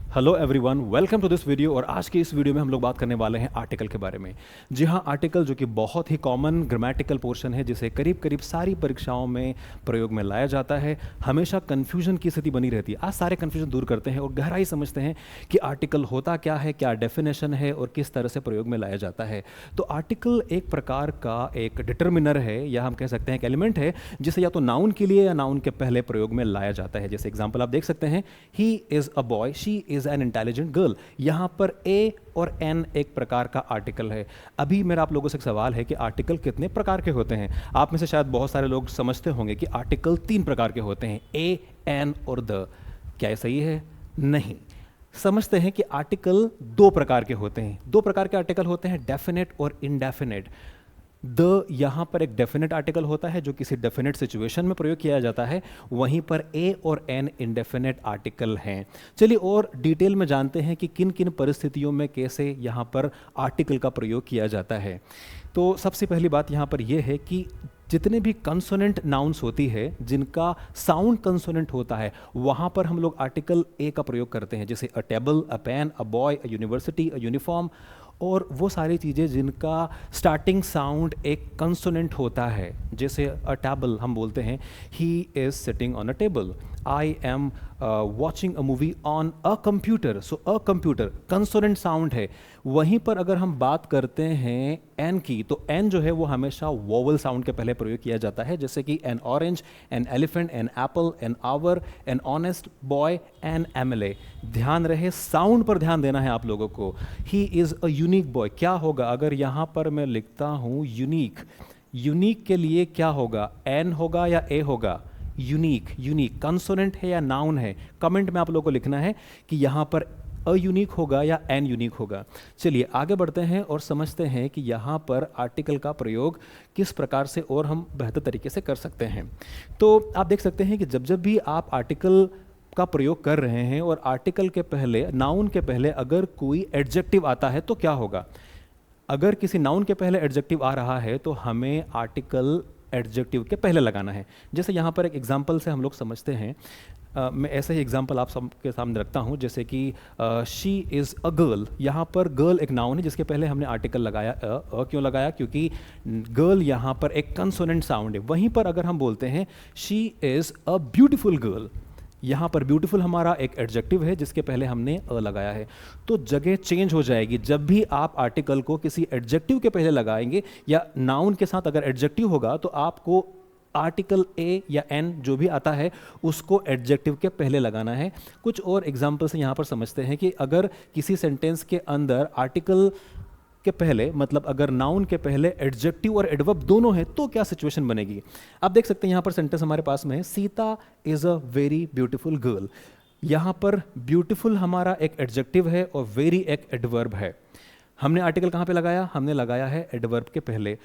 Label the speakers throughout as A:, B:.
A: Hello everyone, welcome to this video. और आज की इस वीडियो में हम लोग बात करने वाले हैं आर्टिकल के बारे में। जी हाँ, आर्टिकल जो कि बहुत ही कॉमन ग्रामेटिकल पोर्शन है, जिसे करीब करीब सारी परीक्षाओं में प्रयोग में लाया जाता है। हमेशा कन्फ्यूजन की स्थिति बनी रहती है। आज सारे कन्फ्यूजन दूर करते हैं और गहराई समझते हैं कि आर्टिकल होता क्या है, क्या डेफिनेशन है और किस तरह से प्रयोग में लाया जाता है। तो आर्टिकल एक प्रकार का एक डिटर्मिनर है, या हम कह सकते हैं एक एलिमेंट है, जिसे या तो नाउन के लिए या नाउन के पहले प्रयोग में लाया जाता है। जैसे एग्जाम्पल आप देख सकते हैं, he is a boy, she is an intelligent girl. यहां पर ए और एन एक प्रकार का आर्टिकल है। अभी मेरा आप लोगों से एक सवाल है कि आर्टिकल कितने प्रकार के होते हैं। आप में से शायद बहुत सारे लोग समझते होंगे कि आर्टिकल 3 प्रकार के होते हैं, ए, एन और द। क्या ये सही है? नहीं। समझते हैं कि आर्टिकल 2 प्रकार के होते हैं। 2 प्रकार के आर्टिकल होते हैं, डेफिनेट और इनडेफिनेट। द यहां पर एक डेफिनेट आर्टिकल होता है जो किसी डेफिनेट सिचुएशन में प्रयोग किया जाता है, वहीं पर ए और एन इनडेफिनेट आर्टिकल हैं। चलिए और डिटेल में जानते हैं कि किन किन परिस्थितियों में कैसे यहां पर आर्टिकल का प्रयोग किया जाता है। तो सबसे पहली बात यहां पर यह है कि जितने भी कंसोनेंट नाउन्स होती है, जिनका साउंड कंसोनेंट होता है, वहां पर हम लोग आर्टिकल ए का प्रयोग करते हैं। जैसे a table, a pen, a boy, a university, a uniform, और वो सारी चीज़ें जिनका स्टार्टिंग साउंड एक कंसोनेंट होता है। जैसे अ टेबल हम बोलते हैं, he is sitting on a table. I am watching a movie on a computer. So a computer consonant sound है। वहीं पर अगर हम बात करते हैं एन की, तो एन जो है वो हमेशा वोवल साउंड के पहले प्रयोग किया जाता है। जैसे कि an orange, an elephant, an apple, an hour, an honest boy, an MLA. ध्यान रहे, साउंड पर ध्यान देना है आप लोगों को। He is a unique boy. क्या होगा अगर यहाँ पर मैं लिखता हूँ यूनिक? यूनिक के लिए क्या होगा? एन होगा या ए होगा? यूनिक। यूनिक कंसोनेंट है या नाउन है? कमेंट में आप लोगों को लिखना है कि यहाँ पर अ यूनिक होगा या एन यूनिक होगा। चलिए आगे बढ़ते हैं और समझते हैं कि यहाँ पर आर्टिकल का प्रयोग किस प्रकार से और हम बेहतर तरीके से कर सकते हैं। तो आप देख सकते हैं कि जब जब भी आप आर्टिकल का प्रयोग कर रहे हैं और आर्टिकल के पहले, नाउन के पहले अगर कोई एडजेक्टिव आता है तो क्या होगा? अगर किसी नाउन के पहले एडजेक्टिव आ रहा है तो हमें आर्टिकल एडजेक्टिव के पहले लगाना है। जैसे यहाँ पर एक एग्जांपल से हम लोग समझते हैं। मैं ऐसे ही एग्जांपल आप सबके सामने रखता हूँ। जैसे कि शी इज़ अ गर्ल। यहाँ पर गर्ल एक नाउन है जिसके पहले हमने आर्टिकल लगाया अ क्यों लगाया? क्योंकि गर्ल यहाँ पर एक कंसोनेंट साउंड है। वहीं पर अगर हम बोलते हैं she is a beautiful girl, यहाँ पर ब्यूटीफुल हमारा एक एडजेक्टिव है जिसके पहले हमने अ लगाया है। तो जगह चेंज हो जाएगी। जब भी आप आर्टिकल को किसी एडजेक्टिव के पहले लगाएंगे या नाउन के साथ अगर एडजेक्टिव होगा, तो आपको आर्टिकल ए या एन जो भी आता है उसको एडजेक्टिव के पहले लगाना है। कुछ और एग्जाम्पल से यहाँ पर समझते हैं कि अगर किसी सेंटेंस के अंदर आर्टिकल के पहले, मतलब अगर नाउन के पहले एडजेक्टिव और एडवर्ब दोनों है, तो क्या सिचुएशन बनेगी। आप देख सकते हैं यहाँ पर सेंटेंस हमारे पास में है, Sita is a very beautiful girl. यहाँ पर ब्यूटीफुल हमारा एक एडजेक्टिव है और वेरी एक एडवर्ब है। हमने आर्टिकल कहाँ पे लगाया? हमने लगाया है एडवर्ब के पहले।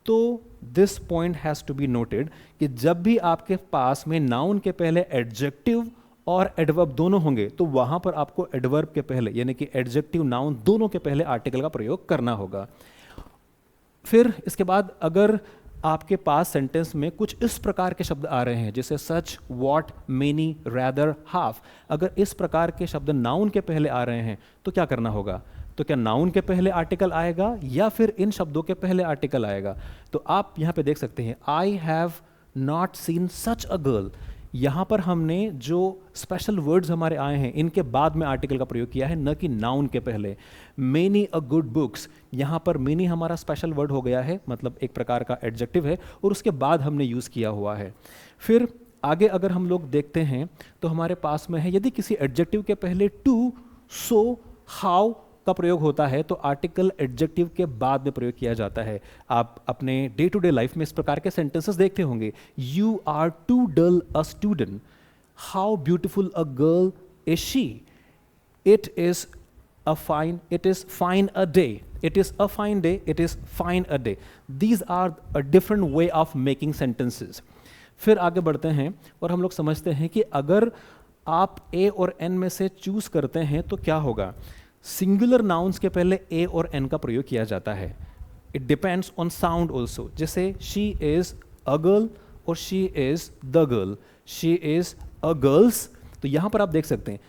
A: तो this point has to be noted कि जब भी आपके पास में नाउन के पहले एडजेक्टिव और एडवर्ब दोनों होंगे, तो वहां पर आपको एडवर्ब के पहले, यानी कि एडजेक्टिव नाउन दोनों के पहले आर्टिकल का प्रयोग करना होगा। फिर इसके बाद अगर आपके पास सेंटेंस में कुछ इस प्रकार के शब्द आ रहे हैं, जैसे सच, वॉट, मेनी, रैदर, हाफ, अगर इस प्रकार के शब्द नाउन के पहले आ रहे हैं तो क्या करना होगा? तो क्या नाउन के पहले आर्टिकल आएगा या फिर इन शब्दों के पहले आर्टिकल आएगा? तो आप यहां पे देख सकते हैं, I have not seen such a girl. यहां पर हमने जो स्पेशल वर्ड्स हमारे आए हैं इनके बाद में आर्टिकल का प्रयोग किया है, न कि नाउन के पहले। मेनी अ गुड बुक्स, यहां पर मेनी हमारा स्पेशल वर्ड हो गया है, मतलब एक प्रकार का एडजेक्टिव है, और उसके बाद हमने यूज किया हुआ है। फिर आगे अगर हम लोग देखते हैं तो हमारे पास में है, यदि किसी एडजेक्टिव के पहले टू, सो, हाउ का प्रयोग होता है तो आर्टिकल एडजेक्टिव के बाद में प्रयोग किया जाता है। आप अपने डे टू डे लाइफ में इस प्रकार के सेंटेंसेस देखते होंगे। You are too dull a student, how beautiful a girl is she, it is a fine, it is fine a day, it is a fine day, it is fine a day. These are a different way of making sentences. फिर आगे बढ़ते हैं और हम लोग समझते हैं कि अगर आप ए और एन में से चूज करते हैं तो क्या होगा। सिंगुलर नाउन्स के पहले ए और एन का प्रयोग किया जाता है। It depends on sound also. जैसे शी इज अ गर्ल और she is the girl, she is a girls. तो यहां पर आप देख सकते हैं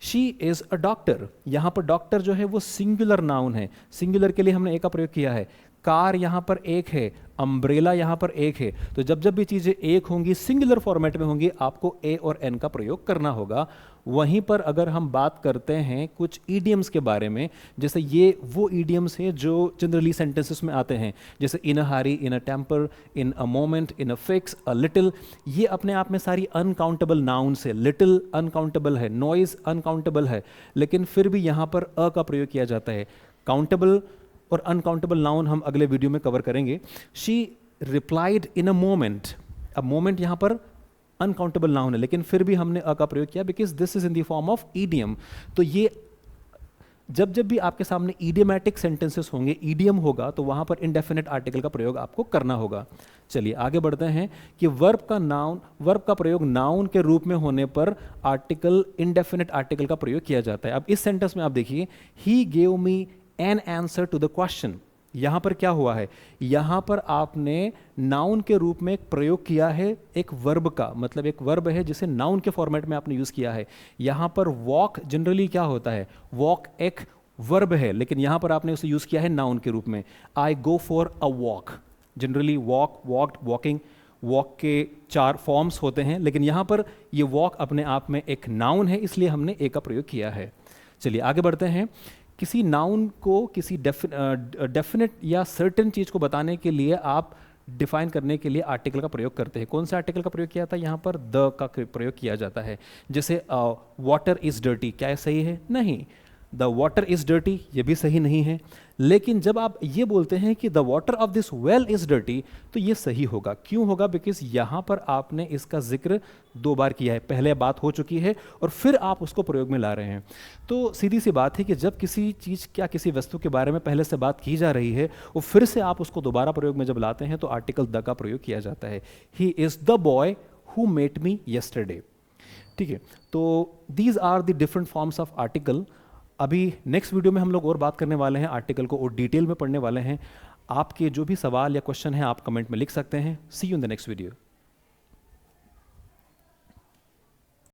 A: शी इज़ अ डॉक्टर, यहाँ पर डॉक्टर जो है वो सिंगुलर नाउन है, सिंगुलर के लिए हमने ए का प्रयोग किया है। कार यहाँ पर एक है, अम्ब्रेला यहाँ पर एक है, तो जब जब भी चीज़ें एक होंगी, सिंगुलर फॉर्मेट में होंगी, आपको ए और एन का प्रयोग करना होगा। वहीं पर अगर हम बात करते हैं कुछ ईडियम्स के बारे में, जैसे ये वो ईडियम्स हैं जो जनरली सेंटेंसेस में आते हैं, जैसे in a hurry, in a temper, in a moment, in a fix, a little, ये अपने आप में सारी अनकाउंटेबल नाउन्स है। लिटिल अनकाउंटेबल है, नॉइज अनकाउंटेबल है, लेकिन फिर भी यहाँ पर अ का प्रयोग किया जाता है। काउंटेबल और अनकाउंटेबल नाउन हम अगले वीडियो में कवर करेंगे। She replied in a moment, अब मोमेंट यहाँ पर अनकाउंटेबल नाउन है, लेकिन फिर भी हमने अ का प्रयोग किया because this is in the form of idiom. तो ये जब जब भी आपके सामने ईडियमैटिक सेंटेंसेस होंगे, ईडियम होगा, तो वहां पर इंडेफिनिट आर्टिकल का प्रयोग आपको करना होगा। चलिए आगे बढ़ते हैं कि वर्ब का प्रयोग नाउन के रूप में होने पर आर्टिकल, इंडेफिनिट आर्टिकल का प्रयोग किया जाता है। अब इस सेंटेंस में आप देखिए, he gave me an answer to the question, यहां पर क्या हुआ है, यहां पर आपने नाउन के रूप में एक प्रयोग किया है एक वर्ब का, मतलब एक वर्ब है जिसे नाउन के फॉर्मेट में आपने यूज किया है। यहां पर वॉक जनरली क्या होता है, वॉक एक वर्ब है, लेकिन यहां पर आपने उसे यूज किया है नाउन के रूप में। I go for a walk, generally walk, walked, walking, walk के 4 फॉर्म्स होते हैं, लेकिन यहां पर ये वॉक अपने आप में एक नाउन है, इसलिए हमने ए का प्रयोग किया है। चलिए आगे बढ़ते हैं। किसी नाउन को किसी डेफिनेट या सर्टेन चीज़ को बताने के लिए आप डिफाइन करने के लिए आर्टिकल का प्रयोग करते हैं। कौन सा आर्टिकल का प्रयोग किया था, यहाँ पर द का प्रयोग किया जाता है। जैसे वाटर इज़ डर्टी, क्या ये सही है, नहीं, द वाटर इज़ डर्टी ये भी सही नहीं है। लेकिन जब आप ये बोलते हैं कि the water of this well is dirty, तो ये सही होगा। क्यों होगा, बिकॉज यहाँ पर आपने इसका जिक्र 2 बार किया है, पहले बात हो चुकी है और फिर आप उसको प्रयोग में ला रहे हैं। तो सीधी सी बात है कि जब किसी चीज़ या किसी वस्तु के बारे में पहले से बात की जा रही है और फिर से आप उसको दोबारा प्रयोग में जब लाते हैं, तो आर्टिकल द का प्रयोग किया जाता है। He is the boy who met me yesterday, ठीक है। तो these are the different forms of article. अभी नेक्स्ट वीडियो में हम लोग और बात करने वाले हैं, आर्टिकल को और डिटेल में पढ़ने वाले हैं। आपके जो भी सवाल या क्वेश्चन है आप कमेंट में लिख सकते हैं। See you in the next video.